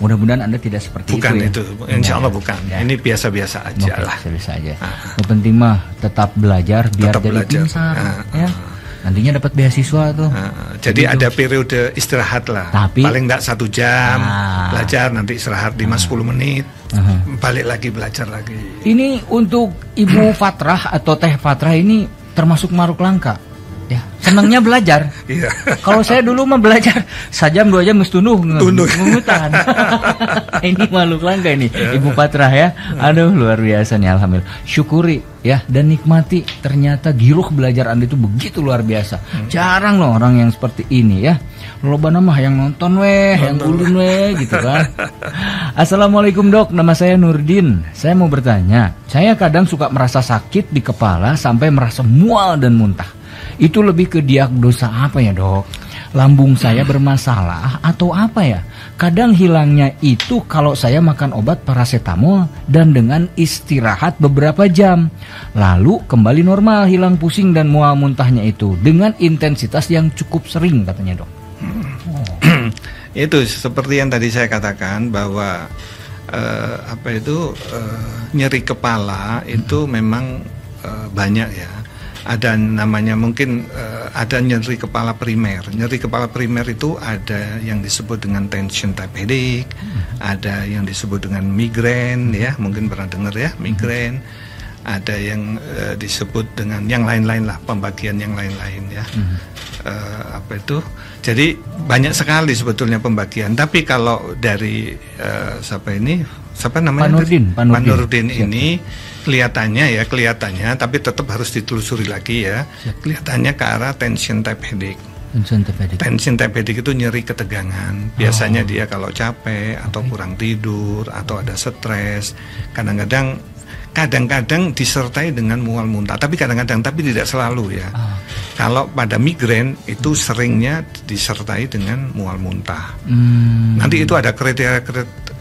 Mudah-mudahan Anda tidak seperti bukan itu. Bukan itu, insya Allah bukan. Ya. Ini biasa-biasa aja lah. Biasa aja. Yang penting mah tetap belajar biar jadi pintar. Ya. Nantinya dapat beasiswa tuh. Jadi ada periode istirahat lah. Tapi, paling enggak 1 jam belajar, nanti istirahat 5-10 menit, balik lagi belajar lagi. Ini untuk Ibu Fatrah atau Teh Fatrah ini termasuk maruk langka. Ya, senangnya belajar. Iya. Kalau saya dulu mah belajar 1 jam 2 jam mesti mengutan. Ini makhluk langka ini, Ibu Fatrah ya. Aduh, luar biasa nih, alhamdulillah. Syukuri ya dan nikmati, ternyata giruh belajar Anda itu begitu luar biasa. Jarang loh orang yang seperti ini ya. Loba mah yang nonton yang ulun gitu kan. Assalamualaikum Dok, nama saya Nurdin. Saya mau bertanya, saya kadang suka merasa sakit di kepala sampai merasa mual dan muntah. Itu lebih ke diagnosa apa ya Dok? Lambung saya bermasalah atau apa ya? Kadang hilangnya itu kalau saya makan obat paracetamol dan dengan istirahat beberapa jam. Lalu kembali normal, hilang pusing dan mual muntahnya itu dengan intensitas yang cukup sering katanya Dok. Itu seperti yang tadi saya katakan bahwa nyeri kepala itu memang banyak ya. Ada namanya mungkin ada nyeri kepala primer. Nyeri kepala primer itu ada yang disebut dengan tension type headache, ada yang disebut dengan migrain ya, mungkin pernah dengar ya, migrain. Ada yang disebut dengan yang lain-lain lah, pembagian yang lain-lain ya. Jadi banyak sekali sebetulnya pembagian. Tapi kalau dari siapa namanya? Pak Nurdin ini kelihatannya, tapi tetap harus ditelusuri lagi ya. Kelihatannya ke arah tension type headache. Tension type headache itu nyeri ketegangan. Biasanya dia kalau capek atau kurang tidur atau ada stres, kadang-kadang disertai dengan mual muntah, tapi tidak selalu ya. Kalau pada migrain itu seringnya disertai dengan mual muntah. Nanti itu ada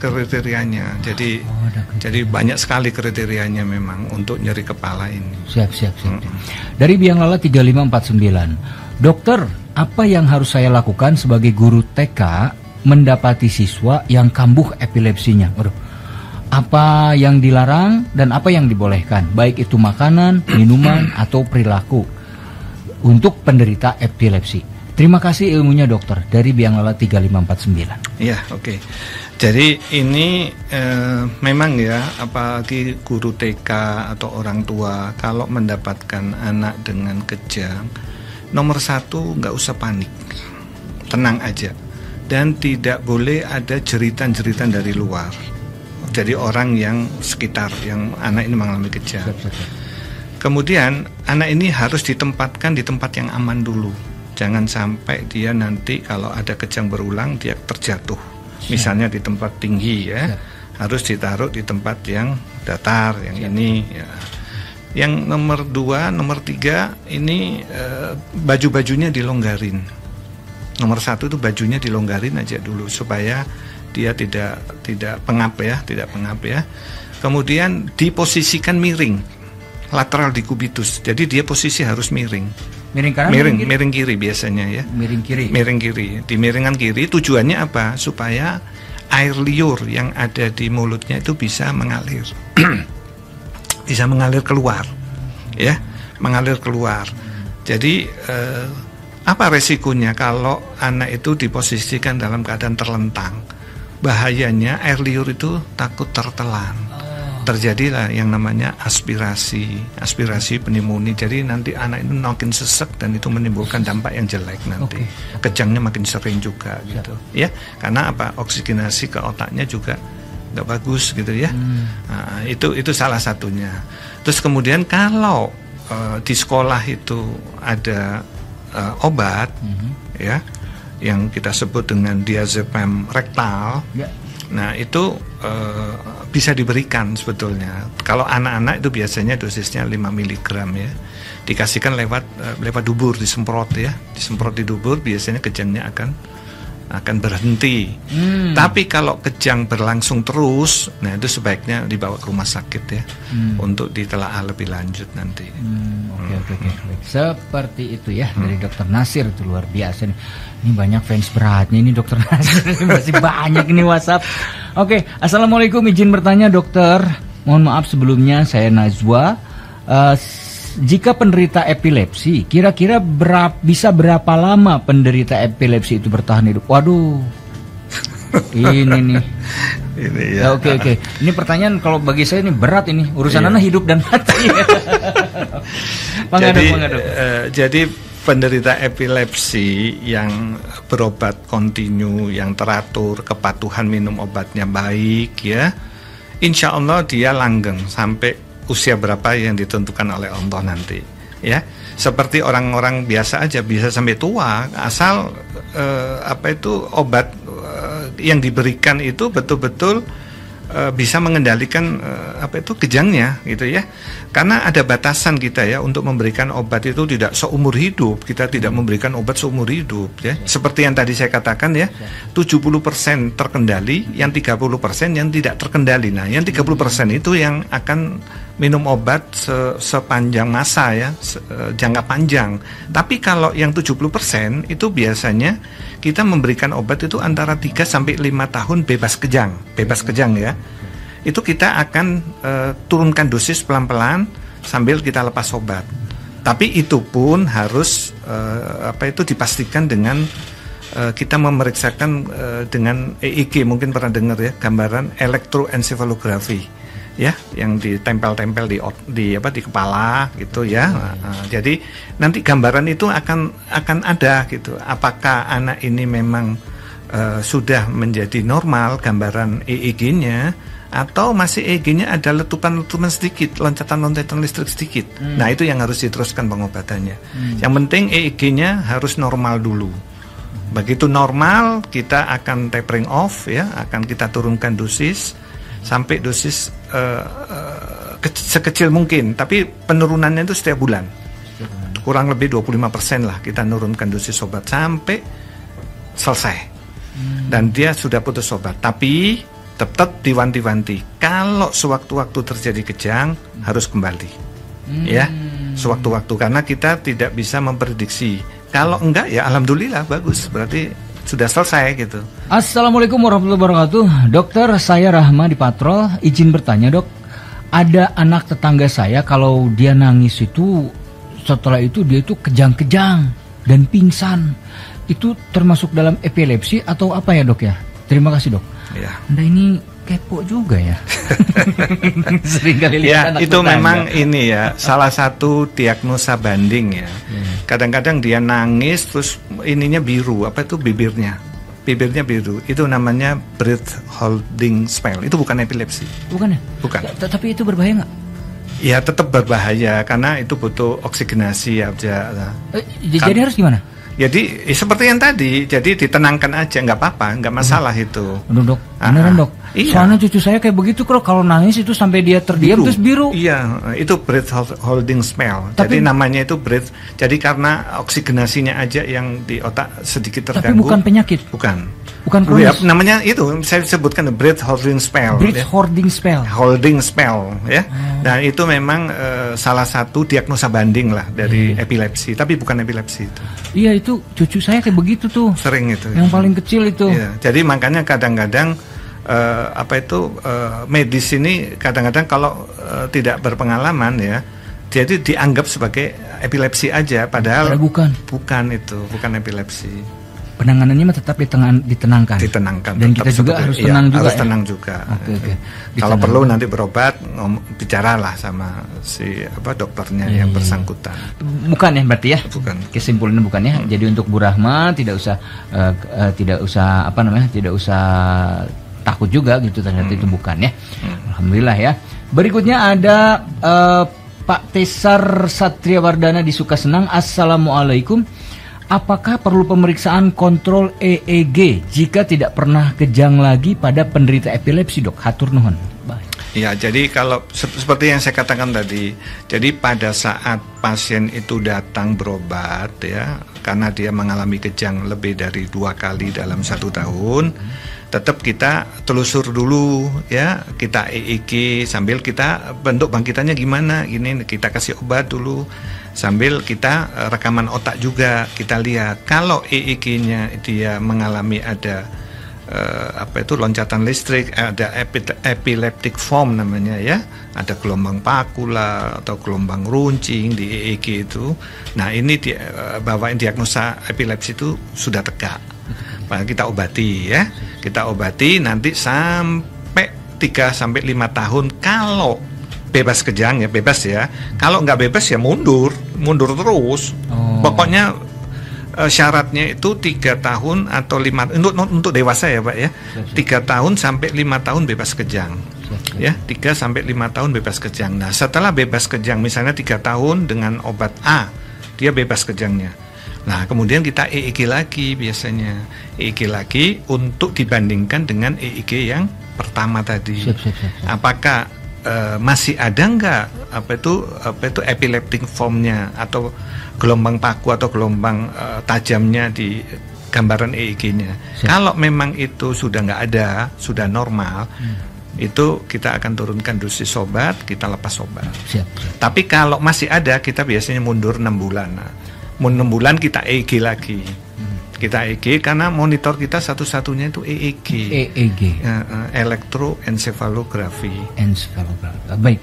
kriterianya. Jadi banyak sekali kriterianya memang untuk nyeri kepala ini. Siap. Dari Biang Lala 3549. Dokter, apa yang harus saya lakukan sebagai guru TK mendapati siswa yang kambuh epilepsinya? Apa yang dilarang dan apa yang dibolehkan, baik itu makanan, minuman, atau perilaku untuk penderita epilepsi? Terima kasih ilmunya dokter. Dari Biang Lala 3549. Iya, oke. Jadi ini memang ya, apalagi guru TK atau orang tua kalau mendapatkan anak dengan kejang, nomor 1 nggak usah panik, tenang aja, dan tidak boleh ada jeritan-jeritan dari luar. Jadi orang yang sekitar yang anak ini mengalami kejang. Kemudian anak ini harus ditempatkan di tempat yang aman dulu. Jangan sampai dia nanti kalau ada kejang berulang dia terjatuh. Misalnya di tempat tinggi ya. Harus ditaruh di tempat yang datar, yang ini ya. Yang nomor 2, nomor 3 ini baju-bajunya dilonggarin. Nomor 1 itu bajunya dilonggarin aja dulu supaya dia tidak pengap ya. Kemudian diposisikan miring, lateral decubitus. Jadi dia posisi harus miring. Miring kanan, miring kiri biasanya ya. Miring kiri. Di miringan kiri tujuannya apa? Supaya air liur yang ada di mulutnya itu bisa mengalir. Bisa mengalir keluar. Ya, mengalir keluar. Jadi apa resikonya kalau anak itu diposisikan dalam keadaan terlentang? Bahayanya air liur itu takut tertelan. terjadilah yang namanya aspirasi pneumonia. Jadi nanti anak itu makin sesek dan itu menimbulkan dampak yang jelek nanti. Kejangnya makin sering juga gitu. Ya, karena apa? Oksigenasi ke otaknya juga nggak bagus gitu ya. Nah, itu salah satunya. Terus kemudian kalau di sekolah itu ada obat ya yang kita sebut dengan diazepam rektal. Nah itu bisa diberikan sebetulnya. Kalau anak-anak itu biasanya dosisnya 5 mg ya. Dikasihkan lewat dubur, disemprot ya. Disemprot di dubur biasanya kejangnya akan berhenti. Tapi kalau kejang berlangsung terus, nah itu sebaiknya dibawa ke rumah sakit ya untuk ditelaah lebih lanjut nanti. Oke. Seperti itu ya dari Dokter Nasir, itu luar biasa nih. Ini banyak fans beratnya ini Dokter Nasir. Masih banyak ini WhatsApp. Oke, assalamualaikum, izin bertanya dokter. Mohon maaf sebelumnya, saya Najwa. Jika penderita epilepsi, kira-kira bisa berapa lama penderita epilepsi itu bertahan hidup? Waduh, ini nih. Ini ya. Oke. Ini pertanyaan kalau bagi saya ini berat ini. Urusan anak hidup dan mati. Jadi penderita epilepsi yang berobat kontinu, yang teratur, kepatuhan minum obatnya baik ya, insya Allah dia langgeng sampai usia berapa yang ditentukan oleh Allah nanti ya. Seperti orang-orang biasa aja bisa sampai tua asal obat yang diberikan itu betul-betul bisa mengendalikan kejangnya gitu ya. Karena ada batasan kita ya untuk memberikan obat itu tidak seumur hidup. Kita tidak memberikan obat seumur hidup ya. Seperti yang tadi saya katakan ya, 70% terkendali, yang 30% yang tidak terkendali. Nah, yang 30% itu yang akan minum obat sepanjang masa ya, jangka panjang. Tapi kalau yang 70% itu biasanya kita memberikan obat itu antara 3 sampai 5 tahun bebas kejang ya. Itu kita akan turunkan dosis pelan-pelan sambil kita lepas obat. Tapi itu pun harus dipastikan dengan kita memeriksakan dengan EEG, mungkin pernah dengar ya, gambaran elektroencephalografi ya, yang ditempel-tempel di kepala gitu ya. Jadi nanti gambaran itu akan ada gitu. Apakah anak ini memang sudah menjadi normal gambaran EEG-nya, atau masih EEG-nya ada letupan-letupan sedikit, loncatan-loncatan listrik sedikit. Nah, itu yang harus diteruskan pengobatannya. Yang penting EEG-nya harus normal dulu. Begitu normal, kita akan tapering off ya, akan kita turunkan dosis sampai dosis sekecil mungkin, tapi penurunannya itu setiap bulan. Kurang lebih 25% lah kita nurunkan dosis obat sampai selesai. Dan dia sudah putus obat. Tapi tetap diwanti-wanti, kalau sewaktu-waktu terjadi kejang harus kembali ya, sewaktu-waktu, karena kita tidak bisa memprediksi. Kalau enggak ya alhamdulillah bagus, berarti sudah selesai gitu. Assalamualaikum warahmatullahi wabarakatuh. Dokter, saya Rahma di Patrol. Izin bertanya dok, ada anak tetangga saya kalau dia nangis itu, setelah itu dia itu kejang-kejang dan pingsan. Itu termasuk dalam epilepsi atau apa ya dok ya? Terima kasih dok. Ya. Anda ini kepo juga ya. Sering kali ya, lihat anak itu tetangga. memang ini ya, salah satu diagnosa banding ya. Kadang-kadang dia nangis terus ininya biru, bibirnya biru. Itu namanya breath holding spell. Itu bukan epilepsi. Bukan ya? Bukan. Tapi itu berbahaya nggak? Ya tetap berbahaya karena itu butuh oksigenasi aja. Jadi harus gimana? Jadi seperti yang tadi, jadi ditenangkan aja, nggak apa-apa, nggak masalah itu. Dok, beneran dok. Iya. Soalnya cucu saya kayak begitu kalau nangis itu sampai dia terdiam terus biru. Iya, itu breath holding spell. Jadi namanya itu breath. Jadi karena oksigenasinya aja yang di otak sedikit terganggu. Tapi bukan penyakit. Bukan kronis. Namanya itu saya sebutkan breath holding spell. Breath holding spell. Holding spell ya. Dan itu memang salah satu diagnosa banding lah dari epilepsi, tapi bukan epilepsi itu. Iya, itu cucu saya kayak begitu tuh. Sering itu. Yang paling kecil itu. Iya. Jadi makanya kadang-kadang medis ini kadang-kadang kalau tidak berpengalaman ya, jadi dianggap sebagai epilepsi aja, padahal bukan epilepsi. penanganannya mah tetap ditenangkan. Dan kita juga harus tenang juga. Harus tenang juga. Oke. Kalau perlu nanti berobat, bicaralah sama si dokternya yang bersangkutan. Bukan ya berarti ya? Bukan. Kesimpulannya bukan ya. Jadi untuk Bu Rahma tidak usah takut juga gitu, ternyata itu bukan ya. Alhamdulillah ya. Berikutnya ada Pak Tesar Satriawardana di Sukasenang. Assalamualaikum. Apakah perlu pemeriksaan kontrol EEG jika tidak pernah kejang lagi pada penderita epilepsi, Dok? Hatur nuhun. Ya, jadi kalau seperti yang saya katakan tadi, jadi pada saat pasien itu datang berobat ya, karena dia mengalami kejang lebih dari 2 kali dalam 1 tahun, tetap kita telusur dulu ya, kita EEG sambil kita bentuk bangkitannya gimana, ini kita kasih obat dulu. Sambil kita rekaman otak juga, kita lihat kalau EEG-nya dia mengalami ada loncatan listrik, ada epileptic form namanya ya, ada gelombang paku lah atau gelombang runcing di EEG itu. Nah ini bahwa diagnosa epilepsi itu sudah tegak. Nah, kita obati ya, kita obati nanti sampai 3 sampai 5 tahun. Kalau bebas kejang ya bebas ya, kalau nggak bebas ya mundur terus. Pokoknya syaratnya itu 3 tahun atau 5 untuk dewasa ya Pak ya, 3 tahun sampai 5 tahun bebas kejang ya, 3 sampai 5 tahun bebas kejang. Nah setelah bebas kejang misalnya 3 tahun dengan obat A dia bebas kejangnya. Nah kemudian kita EEG lagi, biasanya EEG lagi untuk dibandingkan dengan EEG yang pertama tadi. Apakah masih ada nggak epileptic formnya atau gelombang paku atau gelombang tajamnya di gambaran EEG-nya. Kalau memang itu sudah nggak ada, sudah normal, itu kita akan turunkan dosis obat, kita lepas obat. Tapi kalau masih ada, kita biasanya mundur 6 bulan. Nah, 6 bulan kita EEG lagi. Kita EEG karena monitor kita satu-satunya itu EEG. Elektroencephalografi. Baik.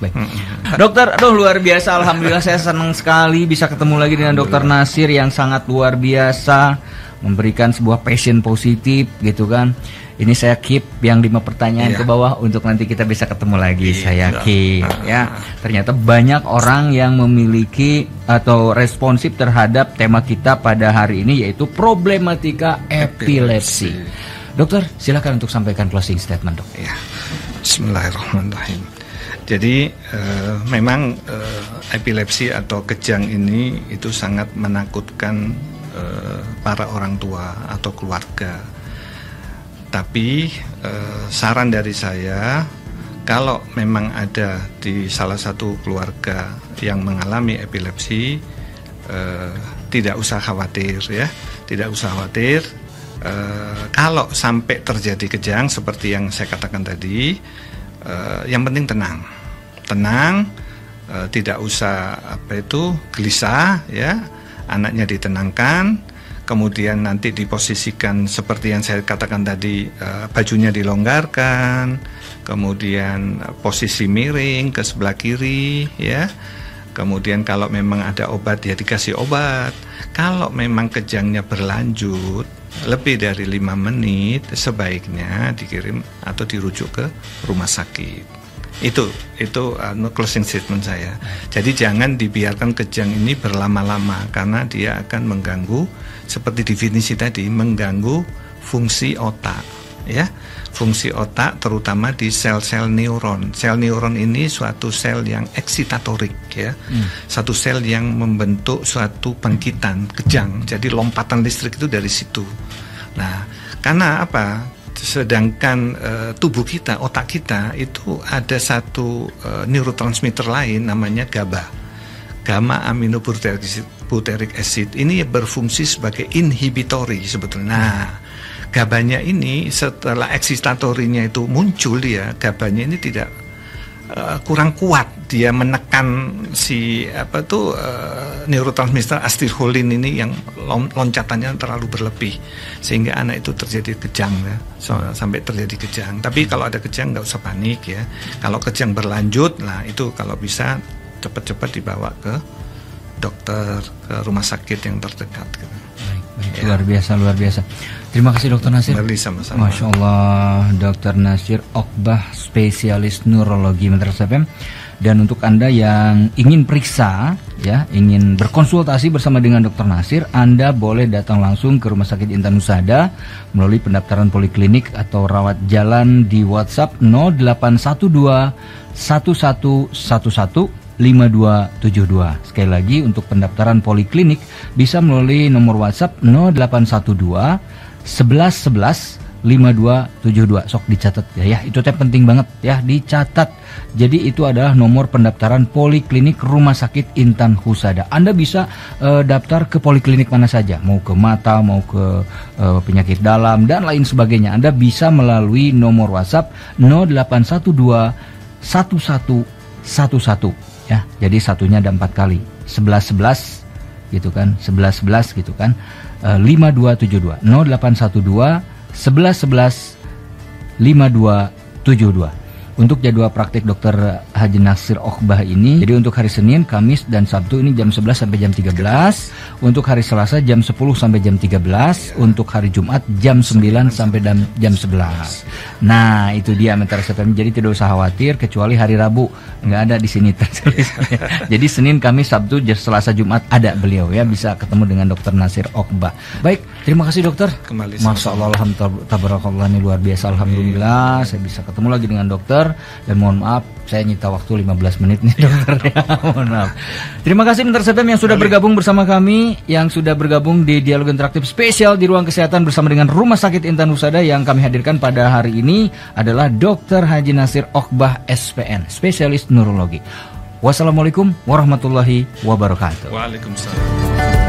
Dokter, aduh luar biasa, alhamdulillah saya senang sekali bisa ketemu lagi dengan Dokter Nasir yang sangat luar biasa, memberikan sebuah passion positif gitu kan. Ini saya keep yang 5 pertanyaan ke bawah untuk nanti kita bisa ketemu lagi. Saya keep ya. Ternyata banyak orang yang memiliki atau responsif terhadap tema kita pada hari ini, yaitu problematika epilepsi. Dokter, silakan untuk sampaikan closing statement, Dok. Ya. Bismillahirrahmanirrahim. Jadi memang epilepsi atau kejang ini itu sangat menakutkan para orang tua atau keluarga. Tapi saran dari saya, kalau memang ada di salah satu keluarga yang mengalami epilepsi, tidak usah khawatir ya, tidak usah khawatir. Kalau sampai terjadi kejang seperti yang saya katakan tadi, yang penting tenang, tidak usah gelisah ya, anaknya ditenangkan. Kemudian nanti diposisikan seperti yang saya katakan tadi, bajunya dilonggarkan, kemudian posisi miring ke sebelah kiri ya. Kemudian kalau memang ada obat ya dikasih obat. Kalau memang kejangnya berlanjut lebih dari 5 menit, sebaiknya dikirim atau dirujuk ke rumah sakit. Itu closing statement saya. Jadi jangan dibiarkan kejang ini berlama-lama, karena dia akan mengganggu, seperti definisi tadi, mengganggu fungsi otak ya. Fungsi otak terutama di sel-sel neuron. Sel neuron ini suatu sel yang eksitatorik ya. Satu sel yang membentuk suatu bangkitan kejang. Jadi lompatan listrik itu dari situ. Nah, karena apa? Sedangkan tubuh kita, otak kita itu ada satu neurotransmitter lain namanya GABA, gamma aminobutyric acid. Ini berfungsi sebagai inhibitory sebetulnya. Nah, GABA-nya ini setelah eksitatorinya itu muncul, dia GABA-nya ini tidak kurang kuat, dia menekan si neurotransmitter acetylcholine ini yang loncatannya terlalu berlebih, sehingga anak itu terjadi kejang ya, sampai terjadi kejang. Tapi kalau ada kejang nggak usah panik ya. Kalau kejang berlanjut, nah itu kalau bisa cepat-cepat dibawa ke dokter, ke rumah sakit yang terdekat gitu. Baik. Luar biasa, luar biasa. Terima kasih Dokter Nasir. Kembali sama-sama. Masya Allah, Dokter Nasir Oqbah, spesialis neurologi Meteras FM. Dan untuk Anda yang ingin periksa, ya, ingin berkonsultasi bersama dengan Dokter Nasir, Anda boleh datang langsung ke Rumah Sakit Intan Husada melalui pendaftaran poliklinik atau rawat jalan di WhatsApp 0812 1111 5272. Sekali lagi untuk pendaftaran poliklinik bisa melalui nomor WhatsApp 0812 1111 5272. Sok dicatat ya, itu teh penting banget ya, dicatat. Jadi itu adalah nomor pendaftaran poliklinik Rumah Sakit Intan Husada. Anda bisa daftar ke poliklinik mana saja, mau ke mata, mau ke penyakit dalam dan lain sebagainya. Anda bisa melalui nomor WhatsApp 0812 1111 ya. Jadi satunya ada 4 kali, 1111 gitu kan, 1111 gitu kan, 5272 0812 1111 5272. Untuk jadwal praktik Dr. Haji Nasir Oqbah ini, jadi untuk hari Senin, Kamis, dan Sabtu ini jam 11 sampai jam 13. Untuk hari Selasa jam 10 sampai jam 13. Untuk hari Jumat jam 9 sampai jam 11. Nah, itu dia Meteras FM. Jadi tidak usah khawatir, kecuali hari Rabu nggak ada di sini tertulis. Jadi Senin, Kamis, Sabtu, Selasa, Jumat ada beliau ya, bisa ketemu dengan Dr. Nasir Oqbah. Baik, terima kasih dokter. Kembali. Masya Allah, alhamdulillah, ini luar biasa. Alhamdulillah, saya bisa ketemu lagi dengan dokter. Dan mohon maaf, saya nyita waktu 15 menit nih dokter ya. Mohon maaf. Terima kasih Meteras FM yang sudah bergabung bersama kami, yang sudah bergabung di Dialog Interaktif spesial di Ruang Kesehatan bersama dengan Rumah Sakit Intan Husada. Yang kami hadirkan pada hari ini adalah Dr. Haji Nasir Oqbah SPN, spesialis neurologi. Wassalamualaikum warahmatullahi wabarakatuh. Waalaikumsalam.